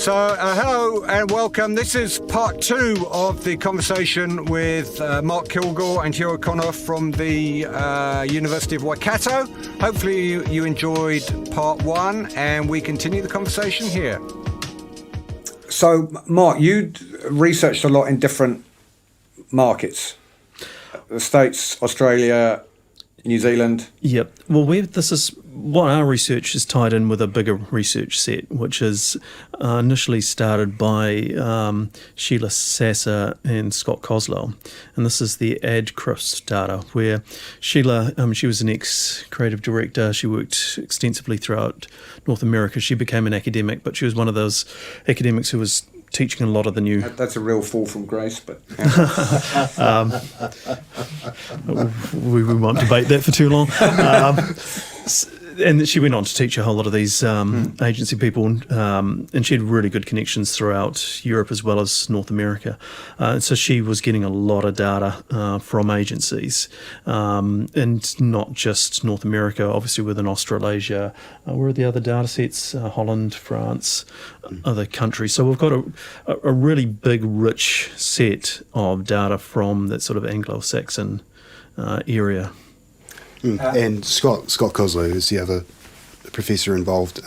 So, hello and welcome. This is part 2 of the conversation with Mark Kilgour and Hugh O'Connor from the University of Waikato. Hopefully you enjoyed part 1 and we continue the conversation here. So, Mark, you researched a lot in different markets. The States, Australia, New Zealand. Yep. Well, this is what our research is tied in with a bigger research set, which is initially started by Sheila Sasser and Scott Coslow. And this is the AdCRIS data, where Sheila, she was an ex-creative director. She worked extensively throughout North America. She became an academic, but she was one of those academics who was teaching a lot of the new... That's a real fall from grace, but... Yeah. We won't debate that for too long. And she went on to teach a whole lot of these agency people, and she had really good connections throughout Europe as well as North America. So she was getting a lot of data from agencies, and not just North America, obviously within Australasia. Where are the other data sets? Holland, France, other countries. So we've got a really big, rich set of data from that sort of Anglo-Saxon area. And Scott Coslow is the other professor involved.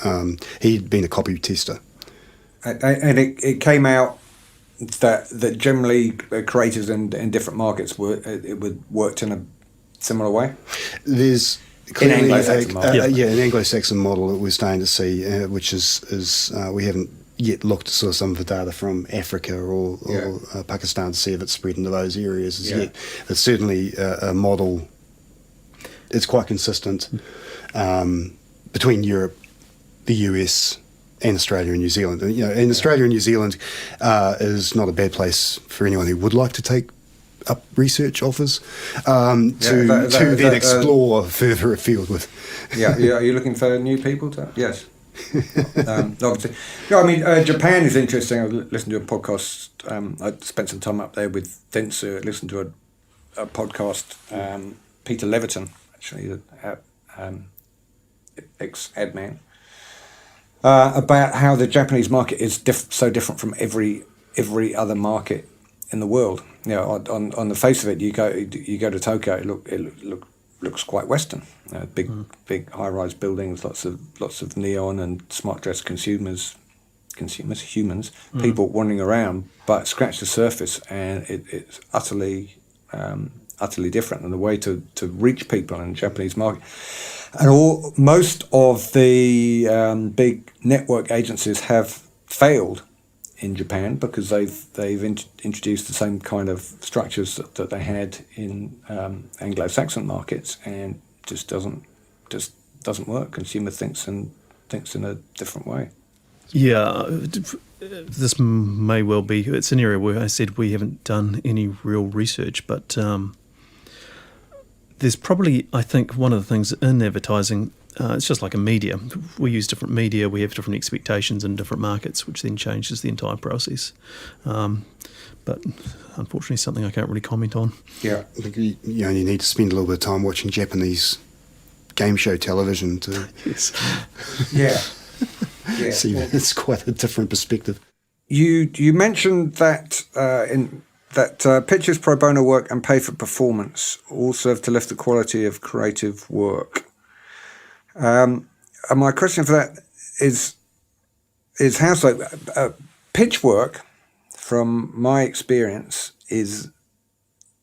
He'd been a copy tester. And it came out that generally creators in different markets worked in a similar way? There's clearly an Anglo-Saxon model that we're starting to see, which is we haven't yet looked at sort of some of the data from Africa or Pakistan to see if it's spread into those areas as yet. It's certainly a model. It's quite consistent between Europe, the US, and Australia and New Zealand. And Australia and New Zealand is not a bad place for anyone who would like to take up research offers to then explore further afield with. Are you looking for new people to? Yes. Obviously. Japan is interesting. I listened to a podcast. I spent some time up there with Vince. Listened to a podcast. Peter Leviton, actually, ex-adman, about how the Japanese market is so different from every other market in the world. On the face of it, you go to Tokyo, it looks quite Western. Big high-rise buildings, lots of neon and smart dressed humans, people wandering around. But scratch the surface, and it's utterly different, and the way to reach people in the Japanese market. And most of the big network agencies have failed in Japan because they've introduced the same kind of structures that they had in Anglo-Saxon markets, and just doesn't work. Consumer thinks in a different way. Yeah, this may well be. It's an area where I said we haven't done any real research, but there's probably, I think, one of the things in advertising, it's just like a media. We use different media, we have different expectations in different markets, which then changes the entire process. But unfortunately, something I can't really comment on. Yeah, I think you only need to spend a little bit of time watching Japanese game show television to see that it's quite a different perspective. You mentioned that pitches, pro bono work and pay for performance all serve to lift the quality of creative work. And my question for that is how so? Pitch work, from my experience, is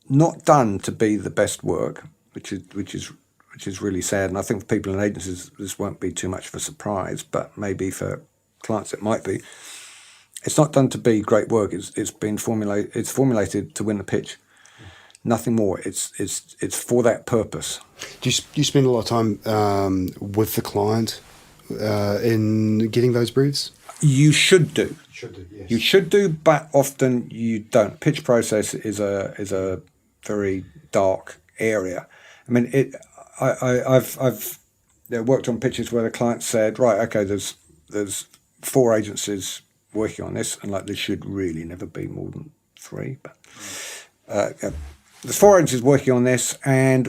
not done to be the best work, which is really sad. And I think for people in agencies, this won't be too much of a surprise, but maybe for clients it might be. It's not done to be great work. It's formulated to win the pitch. Nothing more. It's for that purpose. Do you spend a lot of time with the client in getting those briefs? You should do. Yes. You should do, but often you don't. Pitch process is a very dark area. I mean, I've worked on pitches where the client said, right, okay, there's 4 agencies working on this, and there should really never be more than 3, but there's 4 agencies working on this, and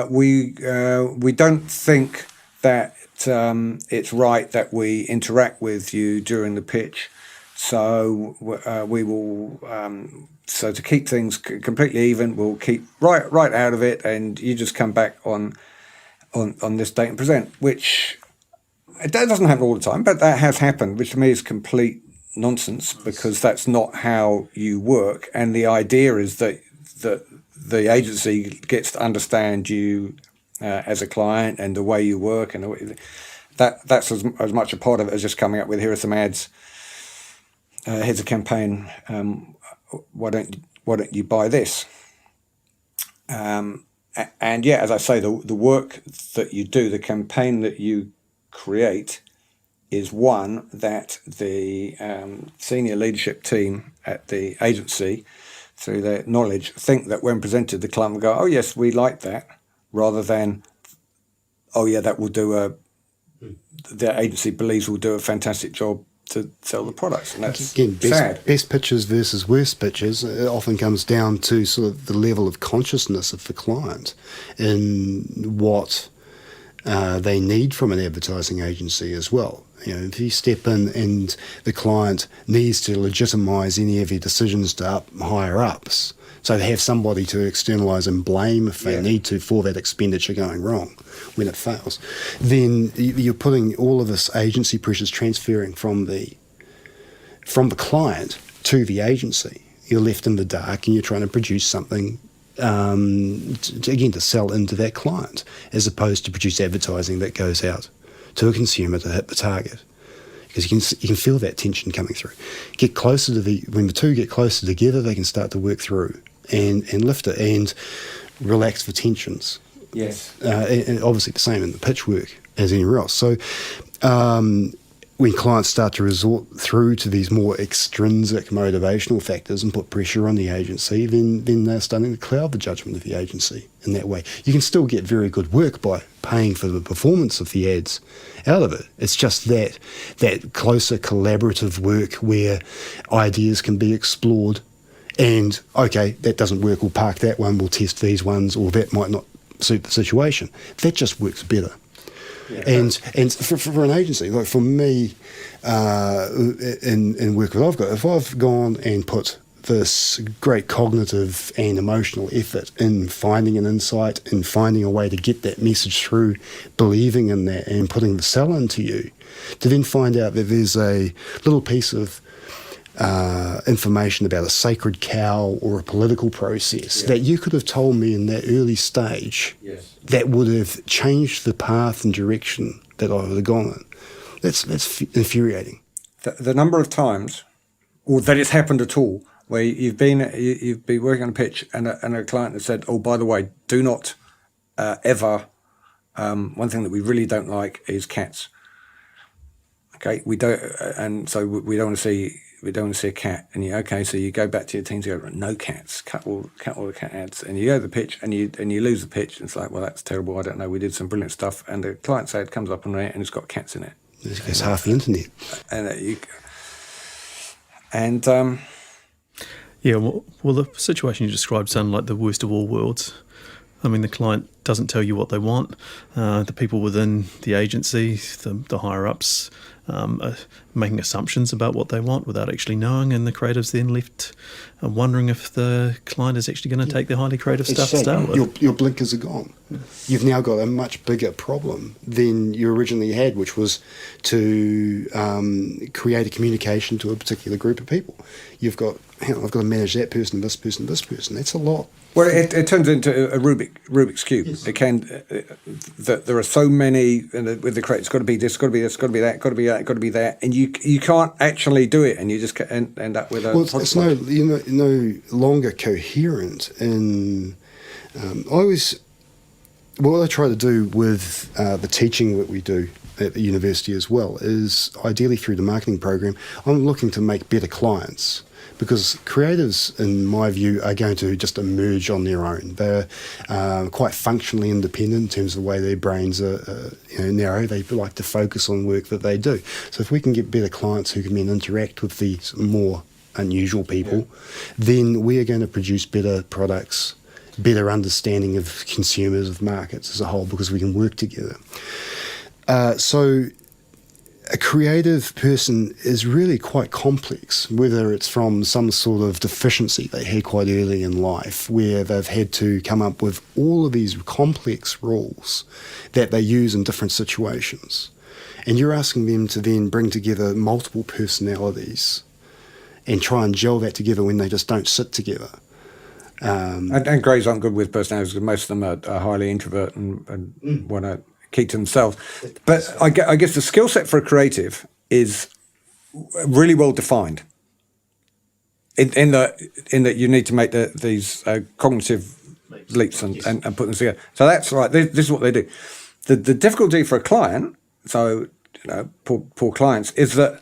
we don't think that it's right that we interact with you during the pitch So we will. So to keep things completely even, we'll keep right out of it, and you just come back on this date and present. Which it doesn't happen all the time, but that has happened, which to me is complete nonsense, because that's not how you work. And the idea is that the agency gets to understand you as a client and the way you work, and that's as much a part of it as just coming up with, here are some ads, here's a campaign, why don't you buy this? And yeah, as I say, the work that you do, the campaign that you create, is one that the senior leadership team at the agency, through their knowledge, think that when presented, the client will go, oh yes, we like that, rather than, oh yeah, that will do the agency believes will do a fantastic job to sell the products. And that's sad. Best pitches versus worst pitches, it often comes down to sort of the level of consciousness of the client in what they need from an advertising agency as well. You know, if you step in and the client needs to legitimise any of your decisions to higher ups, so they have somebody to externalise and blame if they need to for that expenditure going wrong when it fails, then you're putting all of this agency pressures transferring from the client to the agency. You're left in the dark and you're trying to produce something to sell into that client, as opposed to produce advertising that goes out to a consumer to hit the target. Because you can feel that tension coming through. When the two get closer together, they can start to work through and lift it and relax the tensions. Yes. And obviously the same in the pitch work as anywhere else. So when clients start to resort through to these more extrinsic motivational factors and put pressure on the agency, then they're starting to cloud the judgment of the agency in that way. You can still get very good work by paying for the performance of the ads out of it. It's just that closer collaborative work where ideas can be explored and, okay, that doesn't work, we'll park that one, we'll test these ones, or that might not suit the situation. That just works better. Yeah. And for an agency, like for me, in work that I've got, if I've gone and put this great cognitive and emotional effort in finding an insight, in finding a way to get that message through, believing in that and putting the sell into you, to then find out that there's a little piece of information about a sacred cow or a political process that you could have told me in that early stage, that would have changed the path and direction that I would have gone in. That's infuriating. The number of times, or that it's happened at all, where you've been working on a pitch and a client has said, oh, by the way, do not ever, one thing that we really don't like is cats. Okay, we don't, and so we don't want to see a cat. And so you go back to your teams, you go, no cats, cut all the cat ads, and you go to the pitch and you lose the pitch. And it's like, well, that's terrible. I don't know. We did some brilliant stuff, and the client side comes up on it and it's got cats in it. It's half the internet. Well, the situation you described sounded like the worst of all worlds. I mean, the client doesn't tell you what they want. The people within the agency, the higher-ups, are making assumptions about what they want without actually knowing, and the creatives then left wondering if the client is actually going to take the highly creative stuff to start with. Your blinkers are gone. You've now got a much bigger problem than you originally had, which was to create a communication to a particular group of people. You've got, I've got to manage that person, this person, this person. That's a lot. Well, it turns into a Rubik's cube. Yes. It can. There are so many with the create. It's got to be this. Got to be this. Got to be that. Got to be that. Got to be that. And you can't actually do it, and you just end up with a. Well, it's no longer coherent. And what I try to do with the teaching that we do at the university as well is, ideally through the marketing program, I'm looking to make better clients. Because creatives, in my view, are going to just emerge on their own. They're quite functionally independent in terms of the way their brains are narrow. They like to focus on work that they do. So if we can get better clients who can then interact with these more unusual people, then we are going to produce better products, better understanding of consumers, of markets as a whole, because we can work together. So a creative person is really quite complex, whether it's from some sort of deficiency they had quite early in life, where they've had to come up with all of these complex rules that they use in different situations. And you're asking them to then bring together multiple personalities and try and gel that together when they just don't sit together. And greys aren't good with personalities because most of them are highly introvert and want to keep to themselves. But I guess the skill set for a creative is really well defined. In that you need to make these cognitive leaps and put them together. So that's right. This is what they do. The difficulty for a client, so poor clients, is that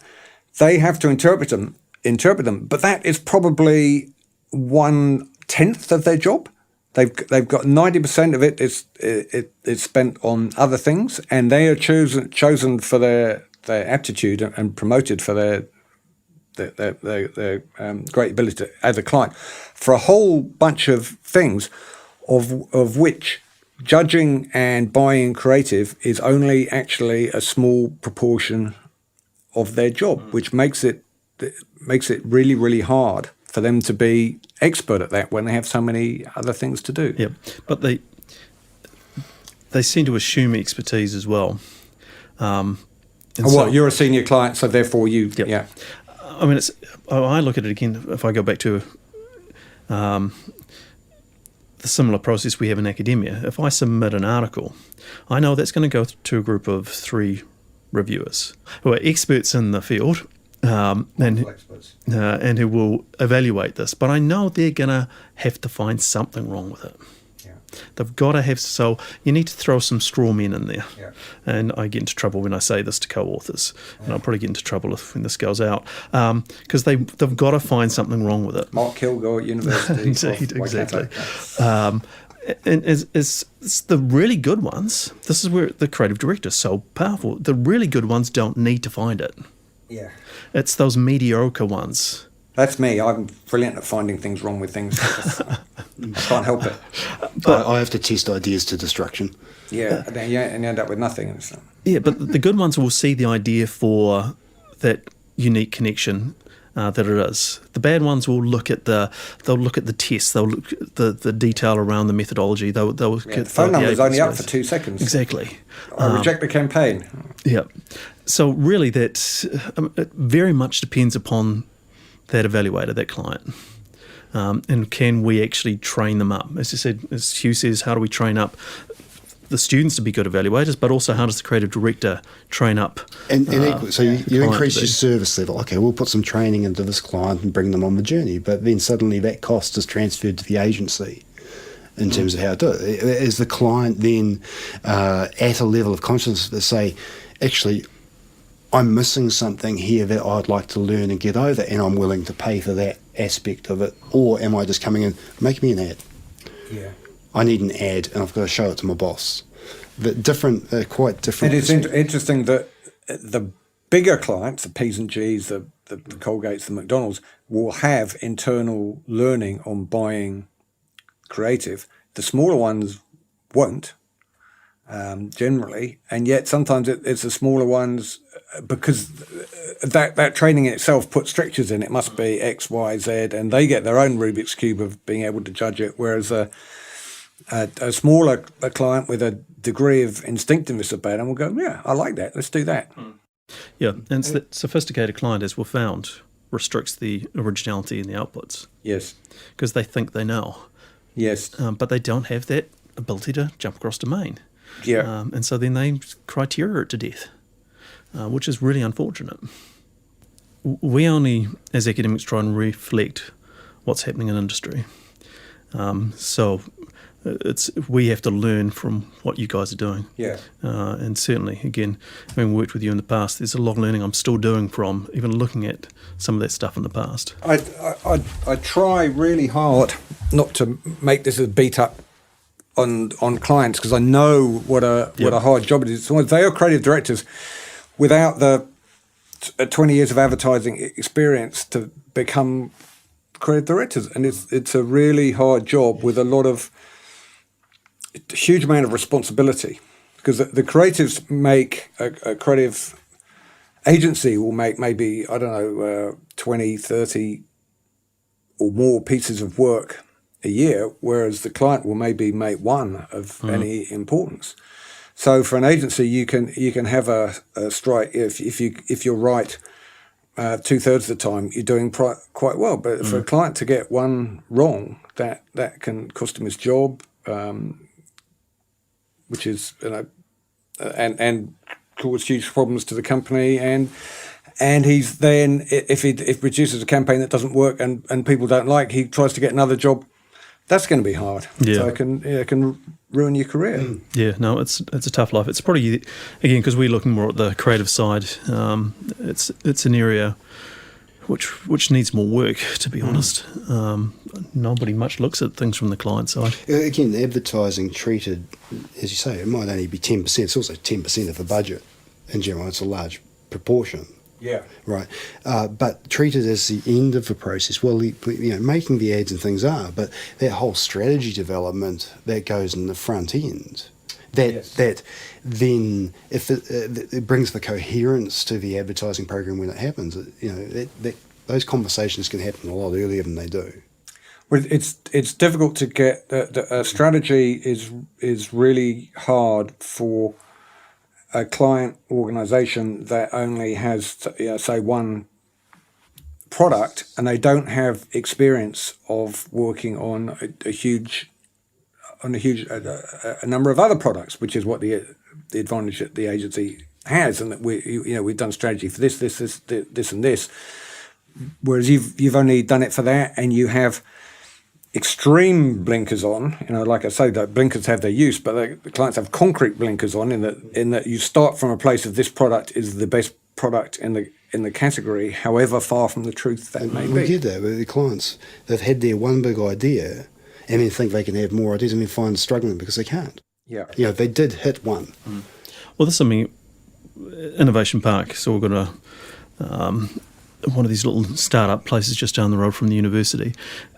they have to interpret them. But that is probably 1/10 of their job. They've got 90% of it is spent on other things, and they are chosen for their aptitude and promoted for their great ability as a client for a whole bunch of things, of which judging and buying creative is only actually a small proportion of their job, which makes it really, really hard for them to be expert at that when they have so many other things to do. Yeah, but they seem to assume expertise as well. You're a senior client, so therefore you... Yep. Yeah. I mean, I look at it again, if I go back to the similar process we have in academia. If I submit an article, I know that's going to go to a group of 3 reviewers who are experts in the field, and who will evaluate this. But I know they're going to have to find something wrong with it. Yeah. They've got to have, so you need to throw some straw men in there. Yeah. And I get into trouble when I say this to co-authors, and I'll probably get into trouble when this goes out, because they've got to find something wrong with it. Mark Kilgour, University Indeed, of Waikato. exactly. And it's the really good ones, this is where the creative director is so powerful, the really good ones don't need to find it. Yeah. It's those mediocre ones. That's me. I'm brilliant at finding things wrong with things. I can't help it. But I have to test ideas to destruction. Yeah, and you end up with nothing. Yeah, but the good ones will see the idea for that unique connection that it is. The bad ones will look at the tests. They'll look at the detail around the methodology. They'll the phone number's only up for 2 seconds. Exactly. I reject the campaign. Yeah. So really, it very much depends upon that evaluator, that client, and can we actually train them up? As I said, as Hugh says, how do we train up the students to be good evaluators, but also how does the creative director train up? And equally, so you increase your service level. Okay, we'll put some training into this client and bring them on the journey, but then suddenly that cost is transferred to the agency in terms of how to do it. Is the client then at a level of consciousness to say, actually, I'm missing something here that I'd like to learn and get over, and I'm willing to pay for that aspect of it? Or am I just coming in, make me an ad? Yeah. I need an ad, and I've got to show it to my boss. They're quite different. And it's interesting that the bigger clients, the P's and G's, the Colgates, the McDonald's, will have internal learning on buying creative. The smaller ones won't, generally, and yet sometimes it's the smaller ones because that training itself puts strictures in. It must be X, Y, Z, and they get their own Rubik's Cube of being able to judge it, whereas a smaller client with a degree of instinctiveness about them will go, yeah, I like that, let's do that. Yeah, and the sophisticated client, as we've found, restricts the originality in the outputs. Yes. Because they think they know. Yes. But they don't have that ability to jump across domain. Yeah. And so then they criteria it to death, which is really unfortunate. We only, as academics, try and reflect what's happening in industry. So we have to learn from what you guys are doing. Yeah. And certainly, again, having worked with you in the past, there's a lot of learning I'm still doing from even looking at some of that stuff in the past. I try really hard not to make this a beat up on clients, because I know what a hard job it is. So they are creative directors without the 20 years of advertising experience to become creative directors, and it's a really hard job with a huge amount of responsibility, because the creatives make a creative agency will make maybe, I don't know, 20, 30 or more pieces of work a year, whereas the client will maybe make one of any importance. So for an agency, you can have a strike if you're right 2/3 of the time, you're doing quite well. But for a client to get one wrong, that can cost him his job, which is and cause huge problems to the company. And he's then, if he produces a campaign that doesn't work and people don't like, he tries to get another job. That's going to be hard. Yeah. So it can ruin your career. Yeah, no, it's a tough life. It's probably, again, because we're looking more at the creative side. It's an area which needs more work, to be honest. Nobody much looks at things from the client side. Again, advertising treated, as you say, it might only be 10%. It's also 10% of the budget. In general, it's a large proportion. Yeah. Right. But treated as the end of the process. Well, making the ads and things are, but that whole strategy development that goes in the front end, that then if it brings the coherence to the advertising program when it happens, those conversations can happen a lot earlier than they do. Well, it's difficult to get a strategy is really hard for a client organisation that only has, say, one product, and they don't have experience of working on a number of other products, which is what the advantage that the agency has, and that we've done strategy for this, and this, whereas you've only done it for that, and you have extreme blinkers on. Like I say, the blinkers have their use, but the clients have concrete blinkers on in that you start from a place of this product is the best product in the category, however far from the truth that may be. We get that with the clients. They've had their one big idea and then think they can have more ideas and then find struggling because they can't. Yeah. They did hit one. Well, this is something, Innovation Park, so we've got one of these little startup places just down the road from the university,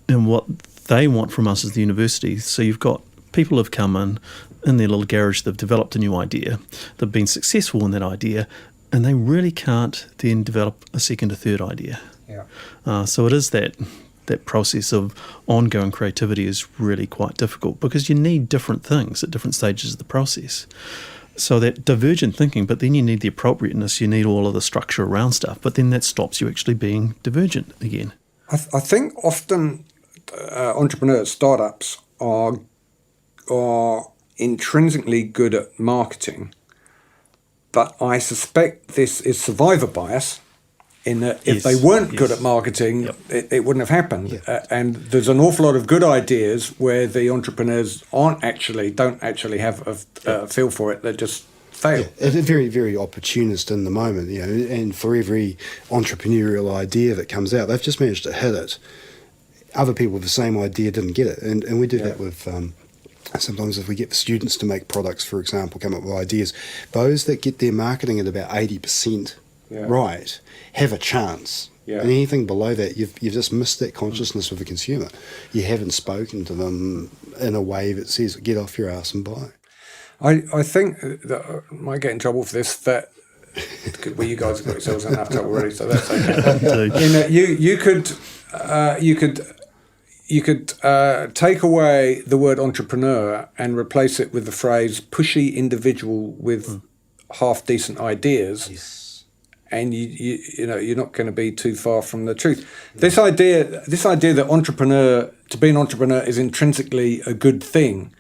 and what they want from us as the university. So you've got people who've come in their little garage, they've developed a new idea, they've been successful in that idea, and they really can't then develop a second or third idea. Yeah. So it is that process of ongoing creativity is really quite difficult because you need different things at different stages of the process. So that divergent thinking, but then you need the appropriateness, you need all of the structure around stuff, but then that stops you actually being divergent again. I think often entrepreneurs, startups are intrinsically good at marketing, but I suspect this is survivor bias in that if they weren't good at marketing, it wouldn't have happened. And there's an awful lot of good ideas where the entrepreneurs don't actually have a feel for it. They just fail. Yeah, they're very, very opportunist in the moment, and for every entrepreneurial idea that comes out, they've just managed to hit it. Other people with the same idea didn't get it. And we do that with... sometimes if we get the students to make products, for example, come up with ideas, those that get their marketing at about 80% right have a chance. Yeah. And anything below that, you've just missed that consciousness of the consumer. You haven't spoken to them in a way that says, get off your ass and buy. I think that I might get in trouble for this, that well, you guys have got yourselves in enough trouble already, so that's okay. In that you could take away the word entrepreneur and replace it with the phrase pushy individual with half decent ideas. Yes. And you're not going to be too far from the truth. This idea that to be an entrepreneur is intrinsically a good thing,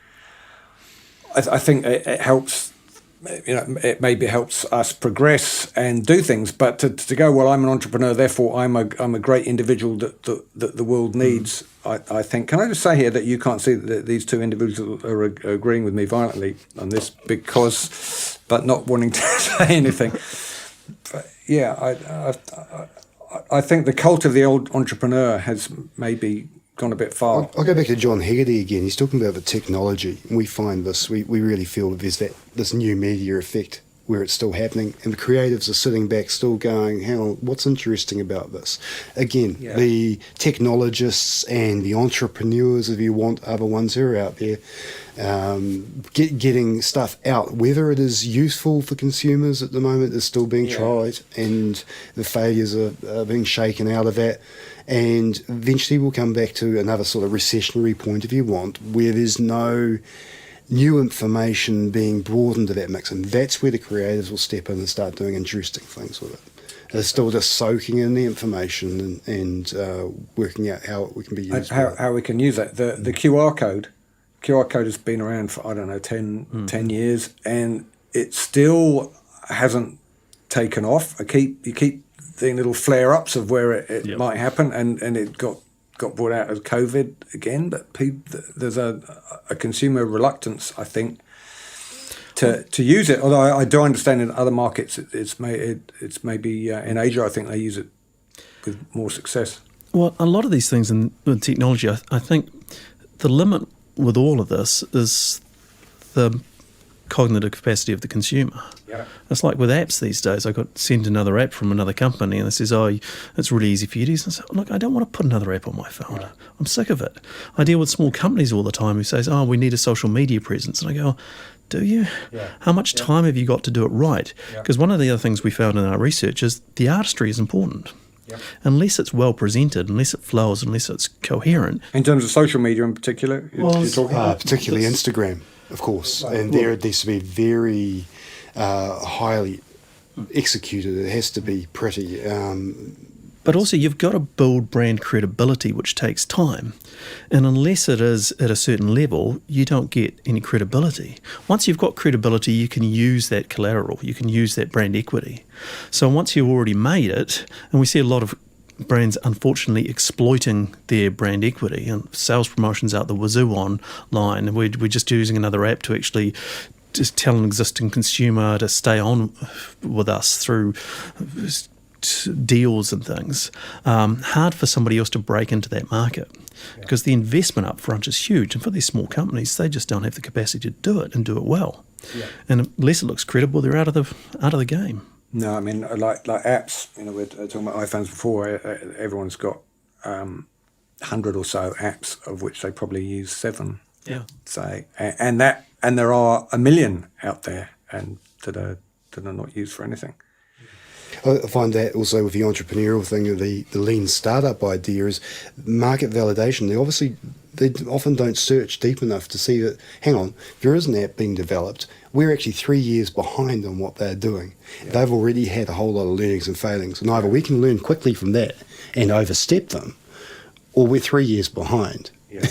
I think it helps. It maybe helps us progress and do things. But to go, well, I'm an entrepreneur, therefore I'm a great individual that the world needs. I think. Can I just say here that you can't see that these two individuals are agreeing with me violently on this but not wanting to say anything. But yeah, I think the cult of the old entrepreneur has maybe gone a bit far. I'll go back to John Hegarty again. He's talking about the technology. We find this. We really feel that there's this new media effect where it's still happening, and the creatives are sitting back still going, hang on, what's interesting about this? Again, the technologists and the entrepreneurs, if you want, are the ones who are out there getting stuff out. Whether it is useful for consumers at the moment is still being tried, and the failures are being shaken out of that. And eventually we'll come back to another sort of recessionary point, if you want, where there's no new information being brought into that mix, and that's where the creatives will step in and start doing interesting things with it. They're still just soaking in the information and working out how it can be used. How we can use that. The QR code has been around for, I don't know, 10 years, and it still hasn't taken off. You keep seeing little flare-ups of where it might happen, and it got brought out as COVID again, but there's a consumer reluctance, I think, to use it. Although I do understand in other markets, it's maybe in Asia, I think they use it with more success. Well, a lot of these things in technology, I think the limit with all of this is the cognitive capacity of the consumer. Yeah. It's like with apps these days. I got sent another app from another company and it says, oh, it's really easy for you to use. And I said, look, I don't want to put another app on my phone. Right. I'm sick of it. I deal with small companies all the time who says, oh, we need a social media presence. And I go, do you? Yeah. How much time have you got to do it right? Because one of the other things we found in our research is the artistry is important. Yep. Unless it's well presented, unless it flows, unless it's coherent. In terms of social media in particular? Well, particularly Instagram, of course. And there it needs to be very highly executed. It has to be pretty. But also you've got to build brand credibility, which takes time. And unless it is at a certain level, you don't get any credibility. Once you've got credibility, you can use that collateral. You can use that brand equity. So once you've already made it, and we see a lot of brands unfortunately exploiting their brand equity and sales promotions out the wazoo online, and we're just using another app to actually just tell an existing consumer to stay on with us through deals and things. Hard for somebody else to break into that market because the investment up front is huge, and for these small companies they just don't have the capacity to do it and do it well. And unless it looks credible, they're out of the game. No, I mean, like apps, we're talking about iPhones before. Everyone's got 100 or so apps, of which they probably use 7. Yeah. Say, and there are 1 million out there, and that are not used for anything. I find that also with the entrepreneurial thing, the lean startup idea is market validation. They often don't search deep enough to see that, hang on, there is an app being developed. We're actually 3 years behind on what they're doing. Yeah. They've already had a whole lot of learnings and failings. And either we can learn quickly from that and overstep them, or we're 3 years behind. Yeah.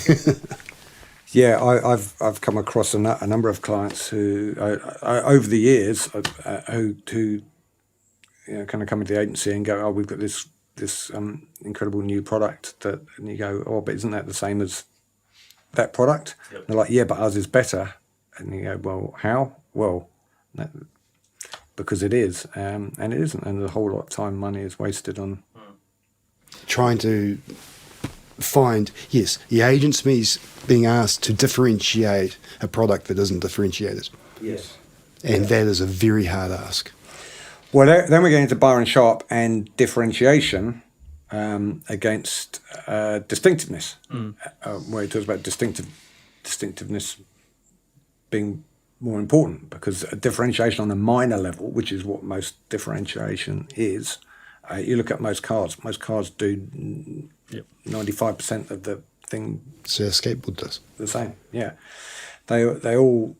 Yeah, I've come across a number of clients who, over the years, who kind of come into the agency and go, oh, we've got this incredible new product and you go, oh, but isn't that the same as that product? Yep. They're like, yeah, but ours is better. And you go, well, how? Well, because it is, and it isn't, and a whole lot of time, money is wasted on trying to find. Yes, the agency's being asked to differentiate a product that isn't differentiated. Yes, and that is a very hard ask. Well, then we're getting into Byron Sharp and differentiation against distinctiveness, where he talks about distinctiveness being more important, because differentiation on a minor level, which is what most differentiation is, you look at most cars. Most cars do 95% of the thing. So a skateboard does the same. Yeah, they all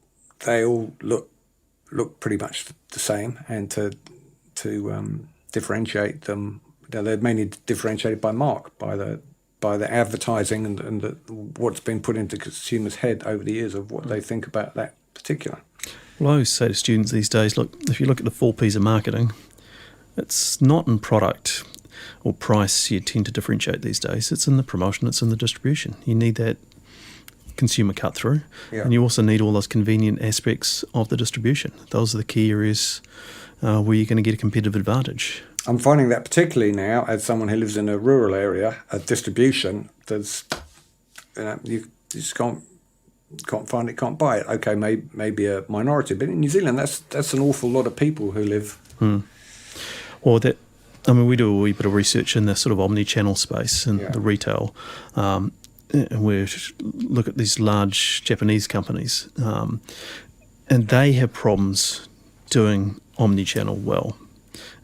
look pretty much the same, and to differentiate them, they're mainly differentiated by the advertising and what's been put into consumers' head over the years of what they think about that particular. Well, I always say to students these days, look, if you look at the 4 Ps of marketing, it's not in product or price you tend to differentiate these days. It's in the promotion, it's in the distribution. You need that consumer cut through, and you also need all those convenient aspects of the distribution. Those are the key areas where you're going to get a competitive advantage. I'm finding that particularly now, as someone who lives in a rural area, a distribution, you just can't can't find it, can't buy it. Okay, maybe a minority, but in New Zealand, that's an awful lot of people who live. Well, we do a wee bit of research in the sort of omni-channel space and the retail. And we look at these large Japanese companies, and they have problems doing omni-channel well.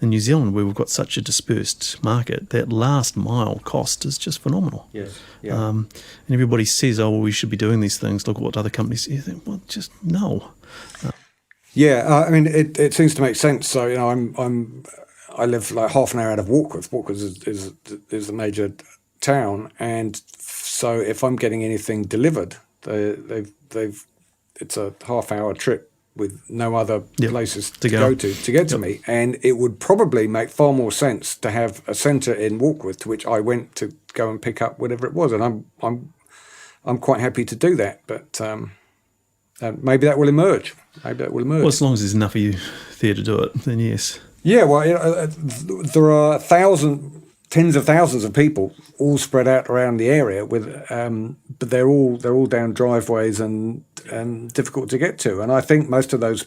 In New Zealand, where we've got such a dispersed market, that last mile cost is just phenomenal. Yes. Yeah. And everybody says, "Oh, well, we should be doing these things. Look at what other companies do." You think, well, just no. I mean, it seems to make sense. So I live like half an hour out of Warkworth. Warkworth is a major town, and so if I'm getting anything delivered, it's a half-hour trip with no other places to go to get to me, and it would probably make far more sense to have a centre in Warkworth to which I went to go and pick up whatever it was, and I'm quite happy to do that, but maybe that will emerge. Well, as long as there's enough of you there to do it, then yes. Yeah, well, there are tens of thousands of people all spread out around the area but they're all down driveways and difficult to get to. And I think most of those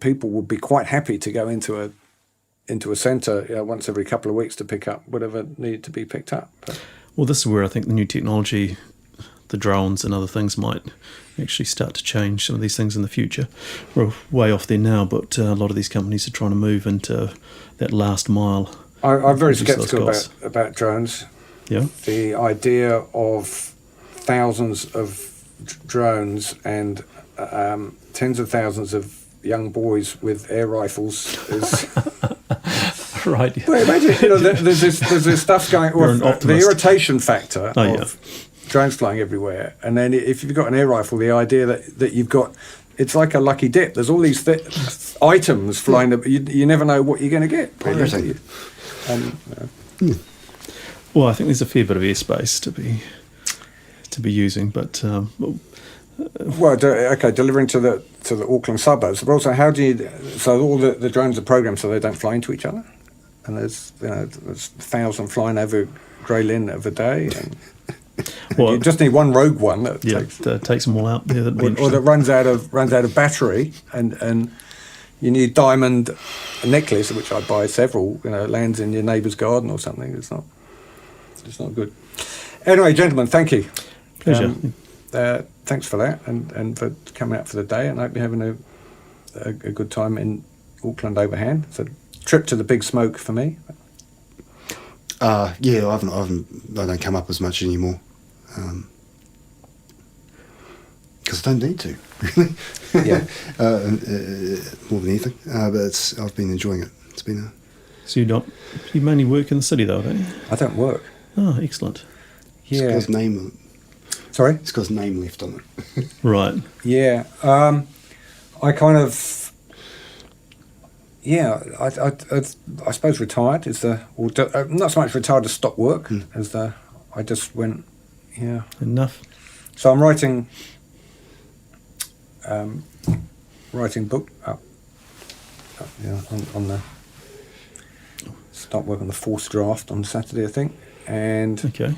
people would be quite happy to go into a centre once every couple of weeks to pick up whatever needed to be picked up. Well, this is where I think the new technology, the drones and other things, might actually start to change some of these things in the future. We're way off there now, but a lot of these companies are trying to move into that last mile. I'm very sceptical about drones. Yeah. The idea of thousands of drones and tens of thousands of young boys with air rifles is... Right. Well, imagine, there's this stuff going on. The irritation factor of drones flying everywhere, and then if you've got an air rifle, the idea that you've got, it's like a lucky dip. There's all these items flying. You never know what you're going to get. Really. Well, I think there's a fair bit of airspace to be using, but delivering to the Auckland suburbs. But also, how do you? So all the drones are programmed so they don't fly into each other, and there's 1,000 flying over Grey Lynn of a day. And you just need one rogue one that takes them all out. Yeah, or that runs out of battery, and you need diamond necklace, which I buy several. Lands in your neighbour's garden or something. It's not good. Anyway, gentlemen, thank you. Pleasure. Thanks for that, and for coming out for the day. And I hope you're having a good time in Auckland overhand. It's a trip to the big smoke for me. I don't come up as much anymore because I don't need to. Yeah. More than anything, but I've been enjoying it. It's been So you mainly work in the city though, don't you? I don't work. Oh, excellent. Yeah. It's got name. Sorry? It's got his name left on it. Right. Yeah. I kind of... Yeah, I suppose retired is not so much retired to stop work as I just went, Enough. So I'm writing book up. On the start work on the fourth draft on Saturday, I think, and okay.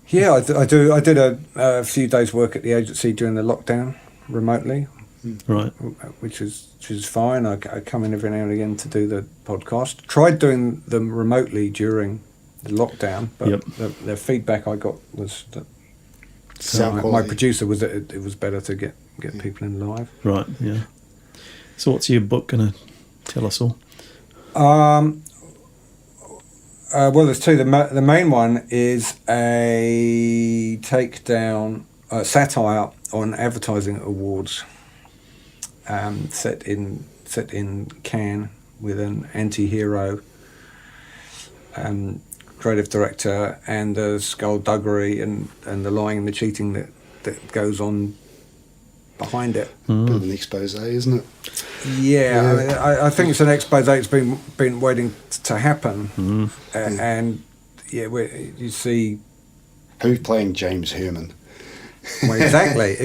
Yeah, I did a few days' work at the agency during the lockdown remotely. Right. Which is fine. I come in every now and again to do the podcast. Tried doing them remotely during the lockdown, but the feedback I got was that my producer was that it was better to get people in live. Right, yeah. So what's your book going to tell us all? Well, there's two. The main one is a takedown, satire on advertising awards. Set in Cannes with an anti-hero creative director and the skullduggery and the lying and the cheating that goes on behind it. Bit of an expose, isn't it? Yeah. I mean, I think it's an expose that's been waiting to happen, and you see who's playing James Herman. Well, exactly.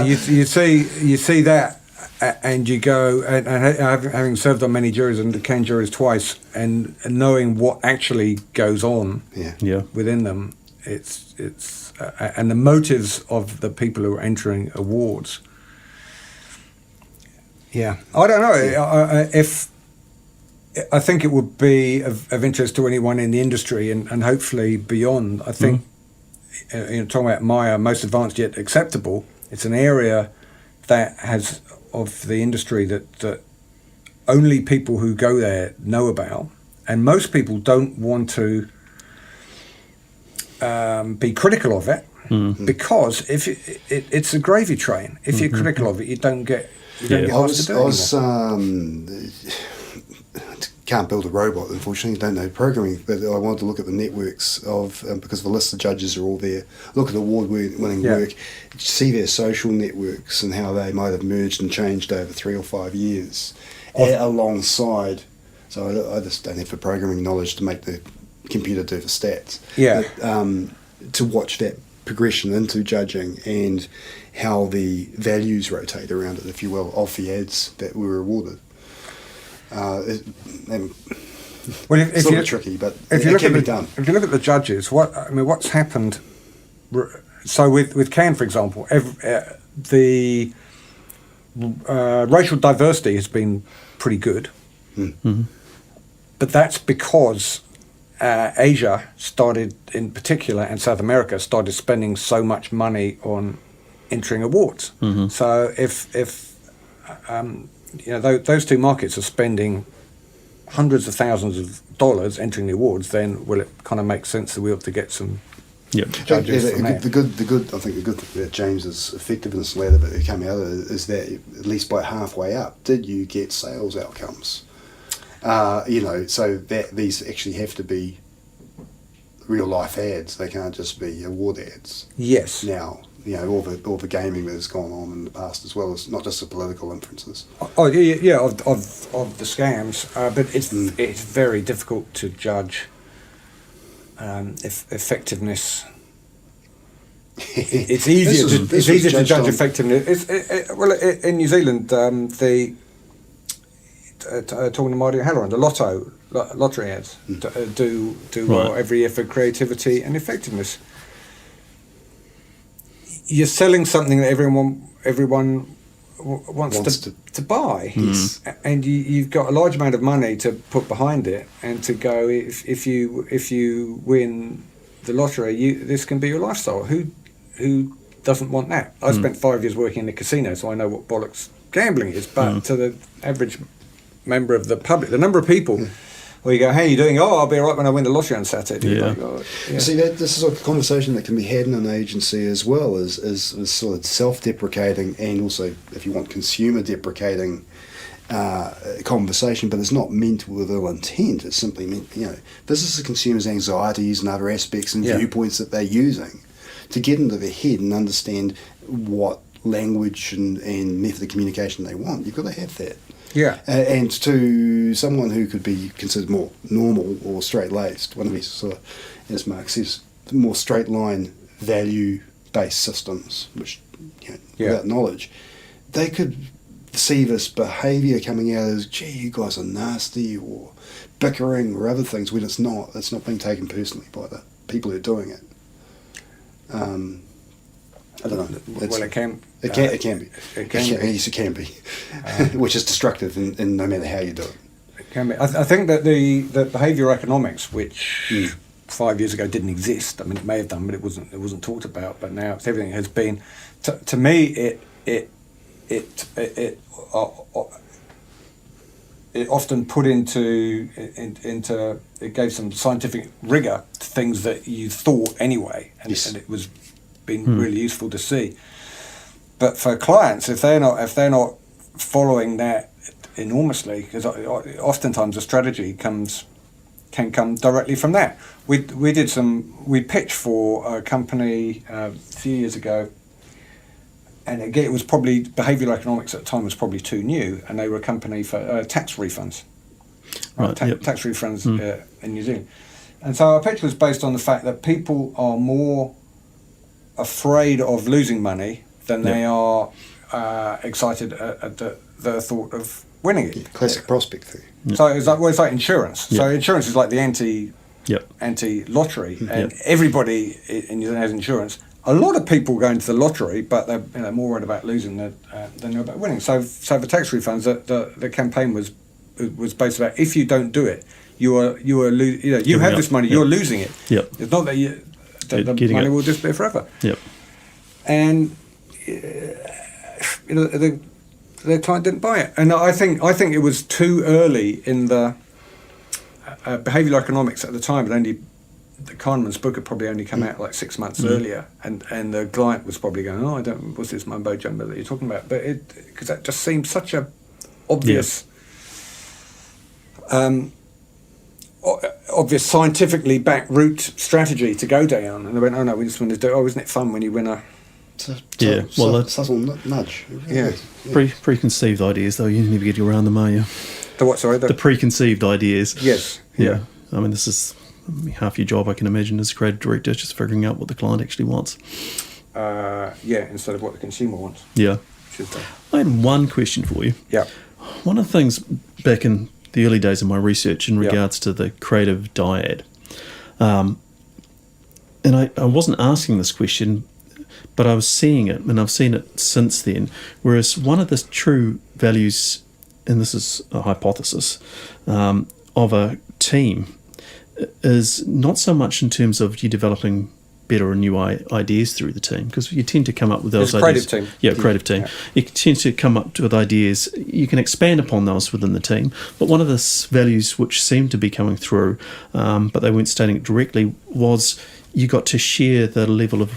You see that. And you go, and having served on many juries and the Cannes juries twice, and knowing what actually goes on within them, and the motives of the people who are entering awards. Yeah, I don't know if I think it would be of interest to anyone in the industry and hopefully beyond. I think talking about Maya, most advanced yet acceptable. It's an area that has of the industry that only people who go there know about, and most people don't want to be critical of it because if it's a gravy train. If you're critical of it, you don't get asked to do it anymore. Can't build a robot, unfortunately. Don't know programming, but I wanted to look at the networks of because the list of judges are all there. Look at award-winning work, see their social networks and how they might have merged and changed over 3 or 5 years, alongside. So I just don't have the programming knowledge to make the computer do the stats. Yeah. But, to watch that progression into judging and how the values rotate around it, if you will, of the ads that were awarded. It's a little tricky, but it can be done. If you look at the judges, what's happened? So with Cannes, for example, the racial diversity has been pretty good, but that's because Asia started, in particular, and South America started spending so much money on entering awards. So if those two markets are spending hundreds of thousands of dollars entering the awards, then will it kind of make sense that we ought to get some judges from there? The good thing that James's effectiveness ladder that came out of it is that at least by halfway up, did you get sales outcomes? So that these actually have to be real life ads. They can't just be award ads. Yes. Now, all the gaming that has gone on in the past, as well as not just the political inferences. Of the scams, but it's very difficult to judge effectiveness. It's easier to judge effectiveness. In New Zealand, talking to Marty Halloran, the lottery ads do well every year for creativity and effectiveness. You're selling something that everyone wants to buy, and you've got a large amount of money to put behind it, and to go if you win the lottery, this can be your lifestyle. Who doesn't want that? I spent 5 years working in a casino, so I know what bollocks gambling is. But to the average member of the public, the number of people. Where you go, how are you doing? Oh, I'll be all right when I win the lottery on Saturday. Yeah. Like, See, this is a conversation that can be had in an agency as well, as sort of self-deprecating and also, if you want, consumer-deprecating conversation, but it's not meant with ill intent. It's simply meant, this is the consumer's anxieties and other aspects and viewpoints that they're using to get into their head and understand what language and method of communication they want. You've got to have that. Yeah. And to someone who could be considered more normal or straight-laced, one of these sort of, as Mark says, more straight-line value-based systems, which, without knowledge, they could see this behaviour coming out as, gee, you guys are nasty, or bickering, or other things, when it's not. It's not being taken personally by the people who are doing it. I don't know. Well, it can. It can be. Yes, it can be. Which is destructive, in no matter how you do it. It can be. I think that the behavioural economics, which 5 years ago didn't exist. I mean, it may have done, but it wasn't talked about. But now everything has been. To me, it often put into it gave some scientific rigour to things that you thought anyway, and it was been really useful to see. But for clients, if they're not following that enormously, because oftentimes the strategy can come directly from that. We pitched for a company a few years ago, and again it was probably behavioural economics at the time was probably too new, and they were a company for tax refunds, tax refunds in New Zealand. And so our pitch was based on the fact that people are more afraid of losing money than they are excited at the thought of winning it. Classic prospect theory. So it's like insurance. So insurance is like the anti-lottery, and everybody in New Zealand has insurance. A lot of people go into the lottery, but they're more worried about losing than they're about winning. So the tax refunds, the campaign was based about, if you don't do it, you have this money, you're losing it. It's not that the money will disappear forever. And the client didn't buy it, and I think it was too early in the behavioural economics at the time. The Kahneman's book had probably only come out like 6 months earlier, and the client was probably going, what's this mumbo jumbo that you're talking about? But because that just seemed such a obvious, obvious scientifically backed route strategy to go down, and they went, we just want to do it. Isn't it fun when you win a subtle nudge. Preconceived ideas, though, you never get around them, are you? The what? Sorry, the preconceived ideas. Yes. Yeah. I mean, this is half your job, I can imagine, as a creative director, just figuring out what the client actually wants. Instead of what the consumer wants. Yeah. I had one question for you. Yeah. One of the things back in the early days of my research in regards to the creative dyad, and I wasn't asking this question, but I was seeing it, and I've seen it since then, whereas one of the true values, and this is a hypothesis, of a team is not so much in terms of you developing better and new ideas through the team, because you tend to come up with those ideas. Creative team. Yeah, creative team. Yeah. You tend to come up with ideas. You can expand upon those within the team. But one of the values which seemed to be coming through, but they weren't stating it directly, was you got to share the level of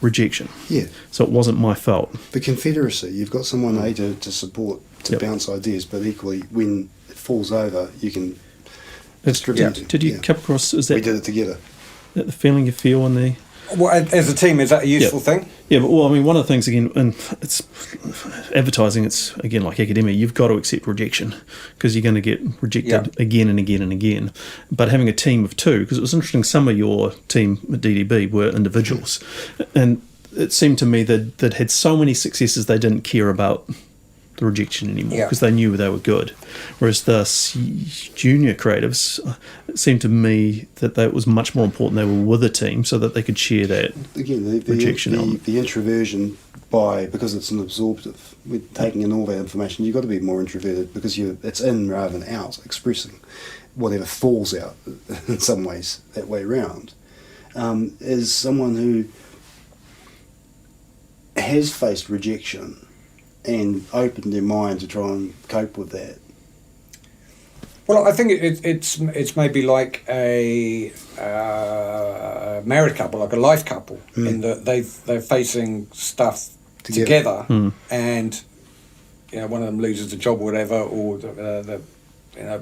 rejection. Yeah. So it wasn't my fault. The confederacy. You've got someone to support, to bounce ideas, but equally when it falls over, you can distribute. Did you come across? Is that we did it together? That the feeling you feel on the? Well, as a team, is that a useful thing? Yeah, but I mean, one of the things again, and it's advertising. It's again like academia. You've got to accept rejection because you're going to get rejected again and again and again. But having a team of two, because it was interesting, some of your team at DDB were individuals, and it seemed to me that they'd had so many successes they didn't care about the rejection anymore because they knew they were good. Whereas the junior creatives, it seemed to me that it was much more important they were with a team so that they could share that rejection element. The introversion because it's an absorptive. With taking in all that information, you've got to be more introverted because it's in rather than out, expressing whatever falls out in some ways that way around. Is someone who has faced rejection and opened their mind to try and cope with that. Well, I think it's maybe like a married couple, like a life couple, in that they're facing stuff together, and one of them loses a job or whatever, or the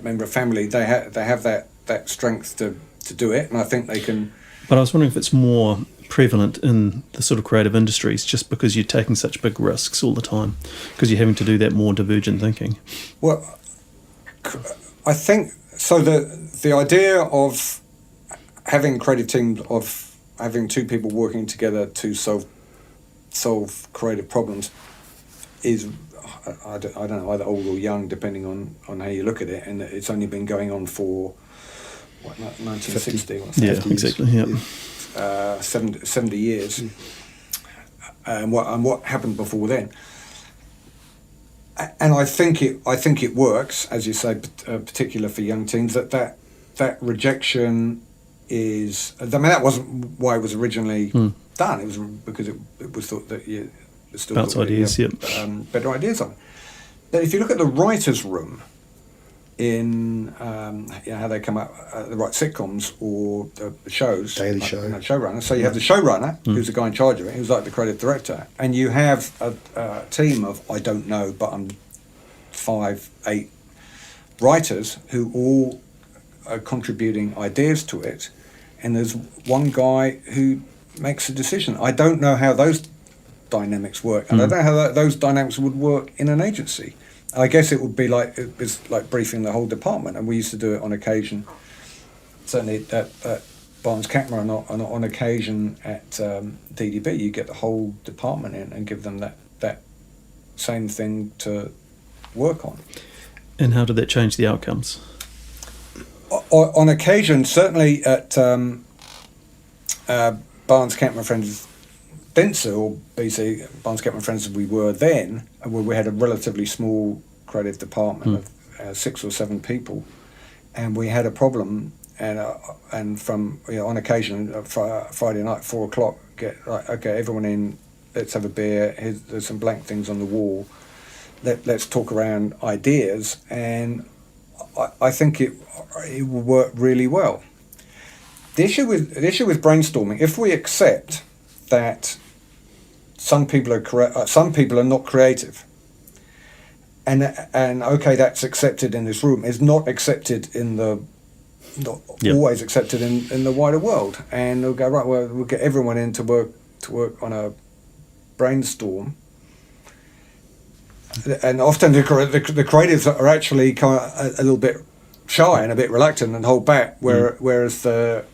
member of family, they have that strength to do it, and I think they can. But I was wondering if it's more prevalent in the sort of creative industries just because you're taking such big risks all the time, because you're having to do that more divergent thinking. Well, I think so. The idea of having a creative team, of having two people working together to solve creative problems is, I don't know, either old or young, depending on how you look at it, and it's only been going on for 1960 or something. Yeah, exactly. Yeah. 70 years, and what happened before then. And I think it works, as you say, particular for young teens. That rejection is. I mean, that wasn't why it was originally done. It was because it was thought that you still bounce ideas, better ideas on it. But if you look at the writers' room, in how they come up, the right sitcoms or the shows, Daily Show, showrunner. So you have the showrunner, who's the guy in charge of it, who's like the creative director, and you have a team of, I don't know, but I'm 5-8 writers who all are contributing ideas to it, and there's one guy who makes a decision. I don't know how those dynamics work, and I don't know how those dynamics would work in an agency. I guess it would be like briefing the whole department, and we used to do it on occasion. Certainly at Barnes Catmore, and on occasion at DDB, you get the whole department in and give them that same thing to work on. And how did that change the outcomes? on occasion, certainly at Barnes Campman Friends Dentsu, or BC Barnes Campman Friends as we were then, where we had a relatively small creative department of 6 or 7 people, and we had a problem, and from on occasion Friday night 4:00, okay, everyone in, let's have a beer. There's some blank things on the wall. Let's talk around ideas, and I think it will work really well. The issue with brainstorming, if we accept that some people are not creative, and okay, that's accepted in this room, is not accepted not always accepted in the wider world, and we'll go, right, well, we'll get everyone in to work on a brainstorm. And often the creatives are actually kind of a little bit shy and a bit reluctant and hold back, whereas the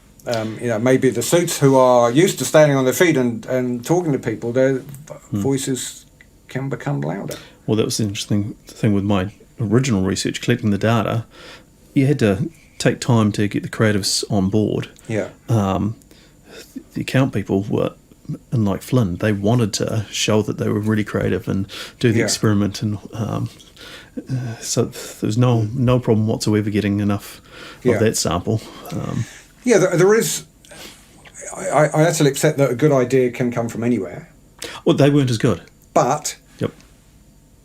maybe the suits who are used to standing on their feet and talking to people, their voices can become louder. Well, that was the interesting thing with my original research, collecting the data. You had to take time to get the creatives on board. Yeah. The account people were, and like Flynn, they wanted to show that they were really creative and do the experiment, and so there's no problem whatsoever getting enough of that sample. There is. I actually accept that a good idea can come from anywhere. Well, they weren't as good, but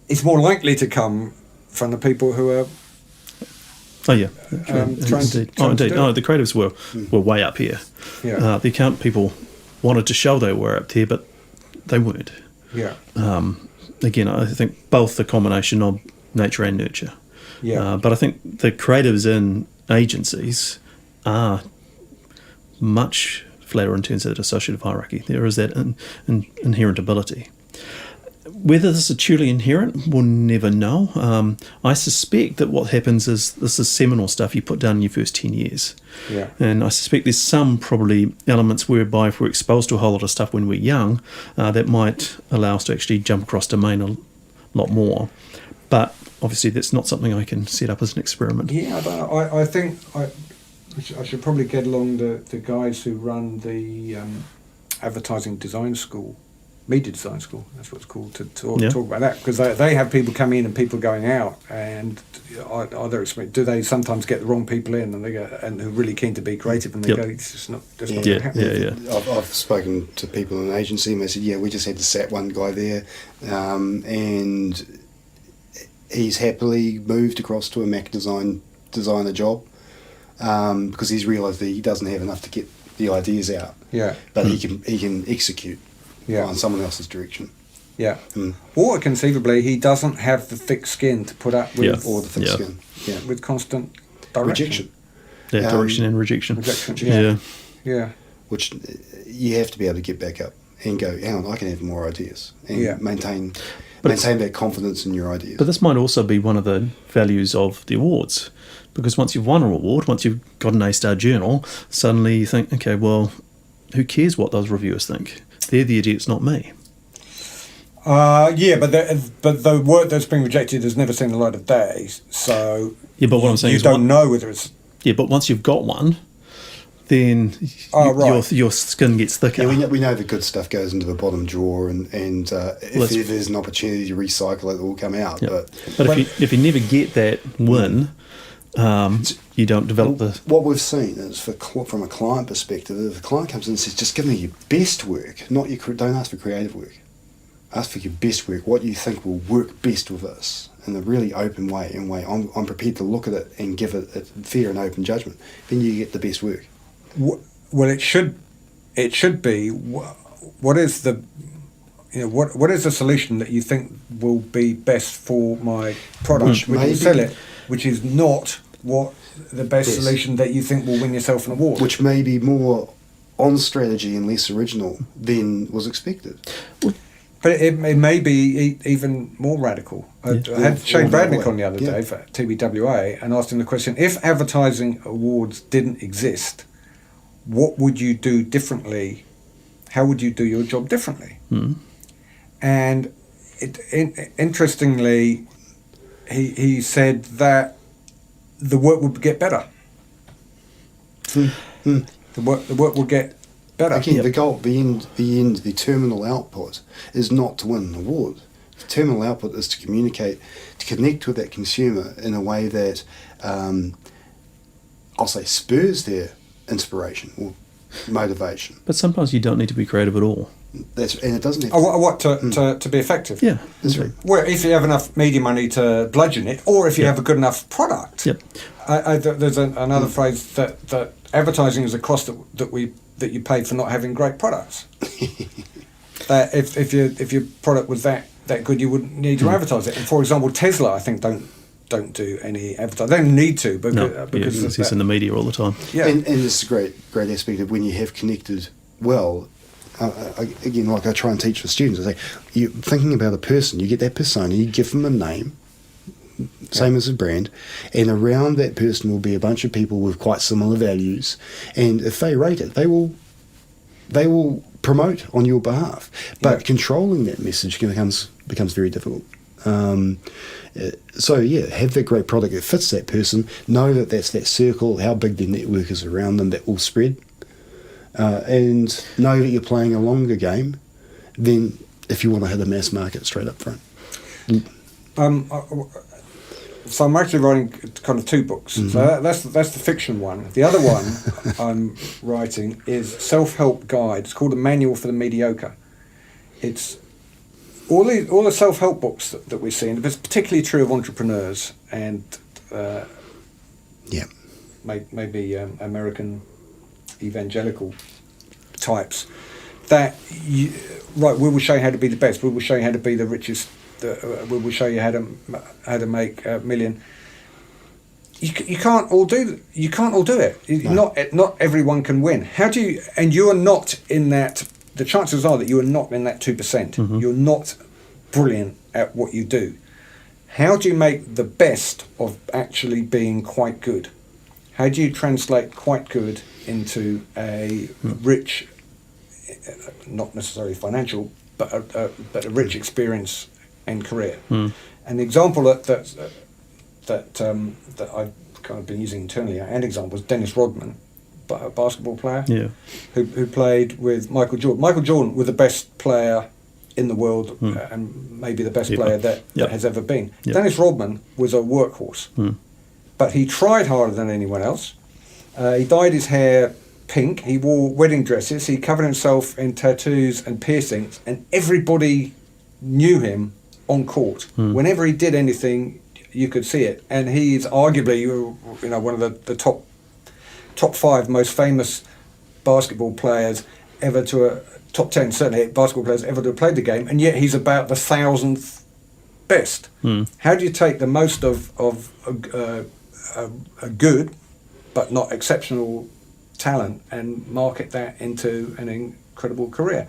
it's more likely to come from the people who are. Oh yeah, indeed. The creatives were way up here. Yeah. The account people wanted to show they were up there, but they weren't. Yeah. Again, I think both the combination of nature and nurture. Yeah. But I think the creatives in agencies are much flatter in terms of that associative hierarchy. There is that inherent ability. Whether this is truly inherent, we'll never know. I suspect that what happens is this is seminal stuff you put down in your first 10 years. Yeah. And I suspect there's some probably elements whereby if we're exposed to a whole lot of stuff when we're young, that might allow us to actually jump across domain a lot more. But obviously that's not something I can set up as an experiment. Yeah, I think I should probably get along the guys who run the advertising design school. Media design school, that's what it's called, to talk about that, because they have people coming in and people going out, and do they sometimes get the wrong people in, and they go, and who are really keen to be creative, and they go, it's just not going to happen. I've spoken to people in an agency, and they said, we just had to sat one guy there, and he's happily moved across to a Mac designer job, because he's realised that he doesn't have enough to get the ideas out. Yeah, but he can execute. On someone else's direction. Yeah. Or conceivably, he doesn't have the thick skin to put up with, or the thick skin. Yeah. With constant direction. Direction and rejection. Yeah. Which you have to be able to get back up and go, hang on, I can have more ideas, and maintain that confidence in your ideas. But this might also be one of the values of the awards, because once you've won an award, once you've got an A-star journal, suddenly you think, okay, well, who cares what those reviewers think? They're the idiots, not me. But the work that's been rejected has never seen the light of day. So but what I'm saying is you don't know whether it's. Yeah, but once you've got one, then your skin gets thicker. Yeah, we know the good stuff goes into the bottom drawer, and if there's an opportunity to recycle it will come out. Yeah. But if you never get that win. You don't develop the... What we've seen is, from a client perspective, if a client comes in and says, just give me your best work, don't ask for creative work. Ask for your best work, what you think will work best with us, in a really open way, I'm prepared to look at it and give it a fair and open judgment. Then you get the best work. Well, it should be, what is the... what is the solution that you think will be best for my product, which will sell it, which is not what the best solution that you think will win yourself an award, which may be more on strategy and less original than was expected. But it may be even more radical. I had Shane Bradnick on the other day for TBWA and asked him the question: if advertising awards didn't exist, what would you do differently? How would you do your job differently? And interestingly, he said that the work would get better The work will get better. Again, the goal, the terminal output is not to win an award. The terminal output is to communicate, to connect with that consumer in a way that, I'll say, spurs their inspiration or motivation. But sometimes you don't need to be creative at all. And it doesn't have to be effective. Yeah, that's right. Well, if you have enough media money to bludgeon it, or if you have a good enough product. Yep. There's another phrase that advertising is a cost that you pay for not having great products. That if your product was that good, you wouldn't need to advertise it. And for example, Tesla, I think don't do any advertising. They don't need to because it's in the media all the time. Yeah, and this is a great aspect of when you have connected well. Again, like I try and teach the students, I say, you're thinking about a person, you get that persona, you give them a name, same as a brand, and around that person will be a bunch of people with quite similar values, and if they rate it, they will promote on your behalf. But controlling that message becomes very difficult. So have that great product that fits that person, know that that's that circle, how big their network is around them, that will spread. And know that you're playing a longer game than if you want to hit a mass market straight up front. So I'm actually writing kind of two books. Mm-hmm. So that's the fiction one. The other one I'm writing is self-help guide. It's called A Manual for the Mediocre. It's all the self-help books that we see, and it's particularly true of entrepreneurs and maybe American evangelical types, that we will show you how to be the best, we will show you how to be the richest, we will show you how to make a million. You can't all do it. No. Not everyone can win. How do you? And you are not in that. The chances are that you are not in that 2%. Mm-hmm. You're not brilliant at what you do. How do you make the best of actually being quite good? How do you translate quite good into a rich, not necessarily financial, but a rich experience and career? And the example that I've kind of been using internally, an example, was Dennis Rodman, a basketball player, who played with Michael Jordan. Michael Jordan was the best player in the world, and maybe the best player that has ever been. Yep. Dennis Rodman was a workhorse, but he tried harder than anyone else. He dyed his hair pink, he wore wedding dresses, he covered himself in tattoos and piercings, and everybody knew him on court. Whenever he did anything, you could see it. And he is arguably one of the top 5 most famous basketball players ever to top 10 certainly basketball players ever to have played the game, and yet he's about the 1,000th best. How do you take the most of a good but not exceptional talent and market that into an incredible career?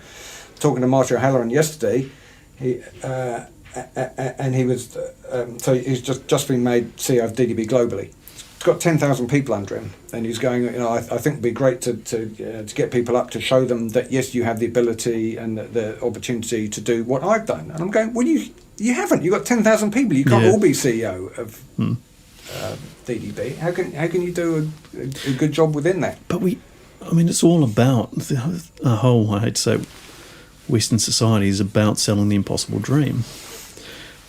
Talking to Marty O'Halloran yesterday, he was so he's just been made CEO of DDB globally. He's got 10,000 people under him, and he's going, I think it'd be great to get people up, to show them that yes, you have the ability and the opportunity to do what I've done. And I'm going, well, you haven't. You've got 10,000 people. You can't all be CEO of DDB. How can you do a good job within that? But it's all about the whole, I hate to say, Western society is about selling the impossible dream.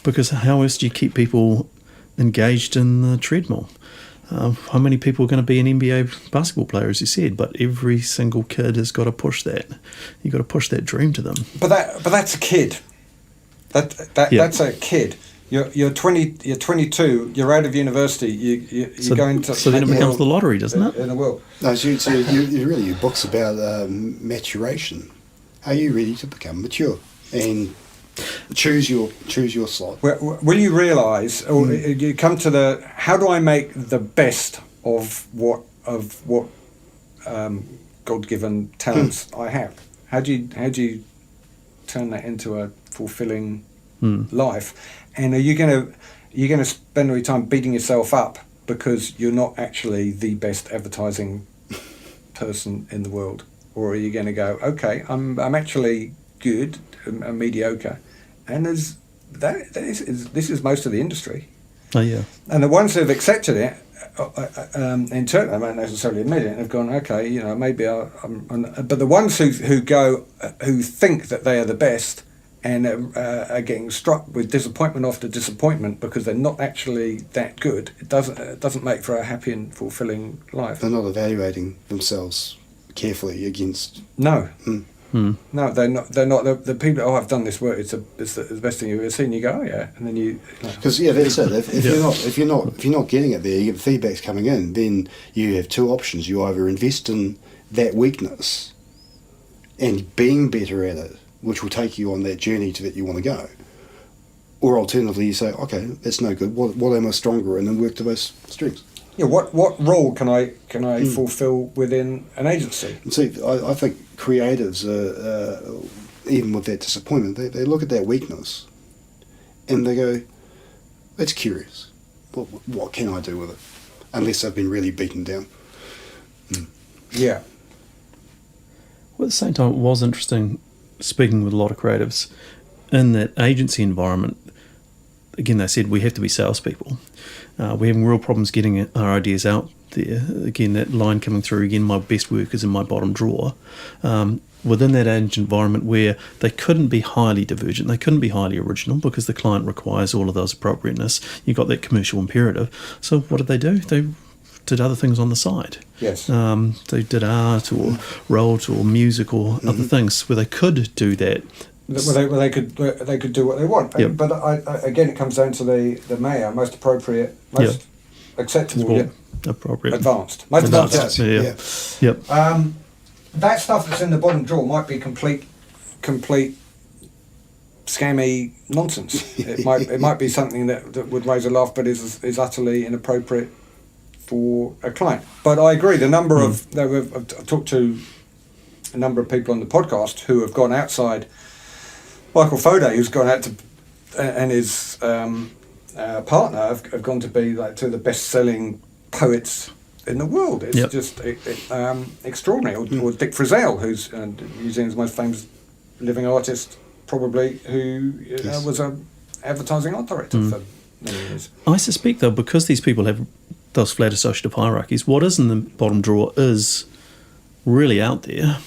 Because how else do you keep people engaged in the treadmill? How many people are going to be an NBA basketball player, as you said? But every single kid has got to push that. You've got to push that dream to them. But that's a kid. That's a kid. You're 20. You're 22. You're out of university. You're going to. So then it becomes the lottery, doesn't it? In a world. No, so your book's about maturation. Are you ready to become mature and choose your slot? Will you realise, or you come to the, how do I make the best of what God-given talents I have? How do you turn that into a fulfilling life? And are you going to spend all your time beating yourself up because you're not actually the best advertising person in the world? Or are you going to go, okay, I'm actually good, I'm mediocre, and this is most of the industry. Oh yeah. And the ones who have accepted it internally, they don't necessarily admit it, and have gone, okay, maybe but the ones who think that they are the best and are getting struck with disappointment after disappointment because they're not actually that good, it doesn't make for a happy and fulfilling life. They're not evaluating themselves carefully against. No. No, they're not. The people. Oh, I've done this work. It's the best thing you've ever seen. You go, oh yeah, and then you. Because that's it. If you're not getting it there, you get feedback's coming in. Then you have two options. You either invest in that weakness and being better at it, which will take you on that journey to that you want to go, or alternatively, you say, okay, that's no good. What am I stronger in, and work to those strengths. Yeah, what role can I fulfil within an agency? And see, I think creatives, even with that disappointment, they look at that weakness, and they go, "That's curious. What can I do with it?" Unless they've been really beaten down. Yeah. Well, at the same time, it was interesting speaking with a lot of creatives in that agency environment. Again, they said we have to be salespeople. We're having real problems getting our ideas out there. Again, that line coming through again, my best work is in my bottom drawer. Within that agency environment where they couldn't be highly divergent, they couldn't be highly original because the client requires all of those appropriateness. You got that commercial imperative. So what did they do? They did other things on the side. Yes. They did art or wrote or music or other things where they could do that. Well, they could do what they want, Yep. but again, it comes down to the mayor, most appropriate, most acceptable, appropriate, advanced, most advanced. Yeah. Yep. That stuff that's in the bottom drawer might be complete scammy nonsense. It might be something that would raise a laugh, but is utterly inappropriate for a client. But I agree. The number of I've talked to a number of people on the podcast who have gone outside. Michael Fode, who's gone out to, and his partner have gone to be like two of the best-selling poets in the world. It's just extraordinary. Or Dick Frizzell, who's New Zealand's most famous living artist, probably, who was an advertising art director for many years. I suspect, though, because these people have those flat associative hierarchies, what is in the bottom drawer is really out there.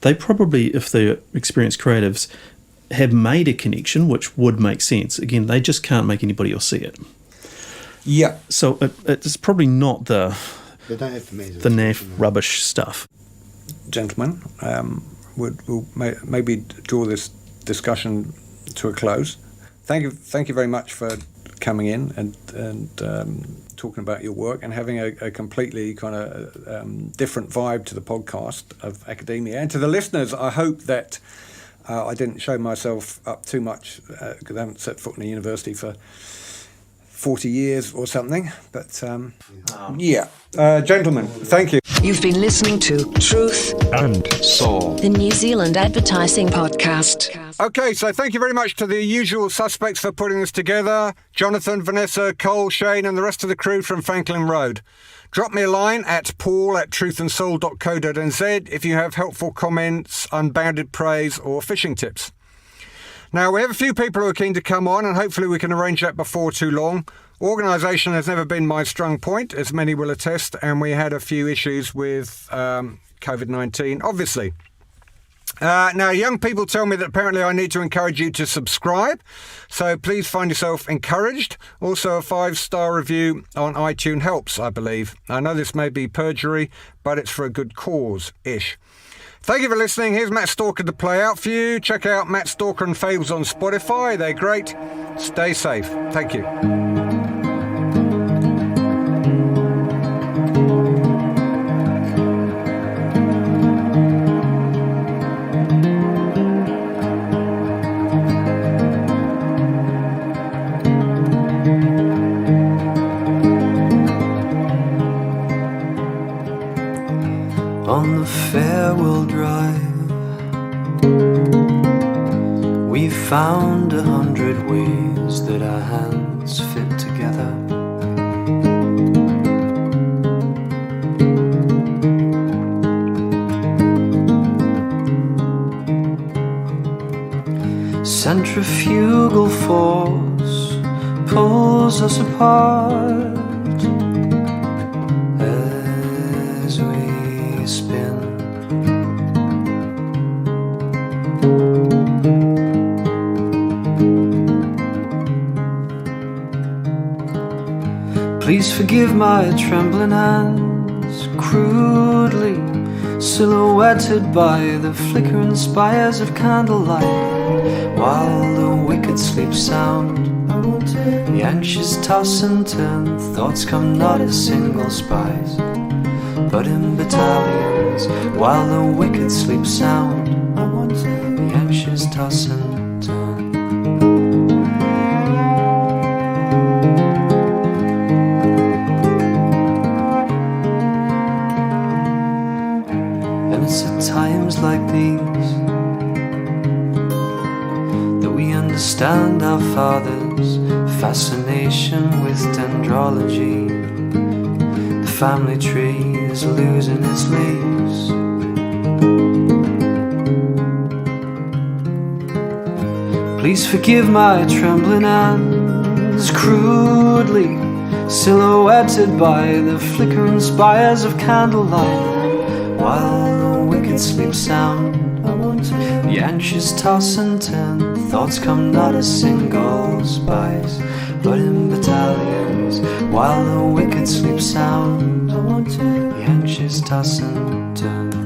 They probably, if they're experienced creatives, have made a connection, which would make sense. Again, they just can't make anybody else see it. Yeah. So it's probably not the naff rubbish stuff. Gentlemen, we'll maybe draw this discussion to a close. Thank you very much for coming in and talking about your work and having a completely kind of different vibe to the podcast of academia. And to the listeners, I hope that I didn't show myself up too much because I haven't set foot in a university for 40 years or something. But gentlemen, thank you. You've been listening to Truth and Soul, the New Zealand Advertising Podcast. Okay, so thank you very much to the usual suspects for putting this together. Jonathan, Vanessa, Cole, Shane and the rest of the crew from Franklin Road. Drop me a line at paul@truthandsoul.co.nz if you have helpful comments, unbounded praise or fishing tips. Now, we have a few people who are keen to come on and hopefully we can arrange that before too long. Organisation has never been my strong point, as many will attest, and we had a few issues with COVID-19, obviously. Now, young people tell me that apparently I need to encourage you to subscribe, so please find yourself encouraged. Also, a 5-star review on iTunes helps, I believe. I know this may be perjury, but it's for a good cause-ish. Thank you for listening. Here's Matt Stalker to play out for you. Check out Matt Stalker and Fables on Spotify. They're great. Stay safe. Thank you. On the farewell drive, we found 100 ways that our hands fit together. Centrifugal force pulls us apart. we spin. Please forgive my trembling hands, crudely silhouetted by the flickering spires of candlelight, while the wicked sleep sound. The anxious toss and turn, thoughts come not as single spies, but in battalions, while the wicked sleep sound. The anxious toss and turn. And it's at times like these that we understand our Father's fascination with dendrology. The family tree is losing its leaves. Please forgive my trembling hands, crudely silhouetted by the flickering spires of candlelight, while the wicked sleep sound. The anxious toss and turn, thoughts come not as single spies, but in battalions, while the wicked sleep sound. The anxious toss and turn.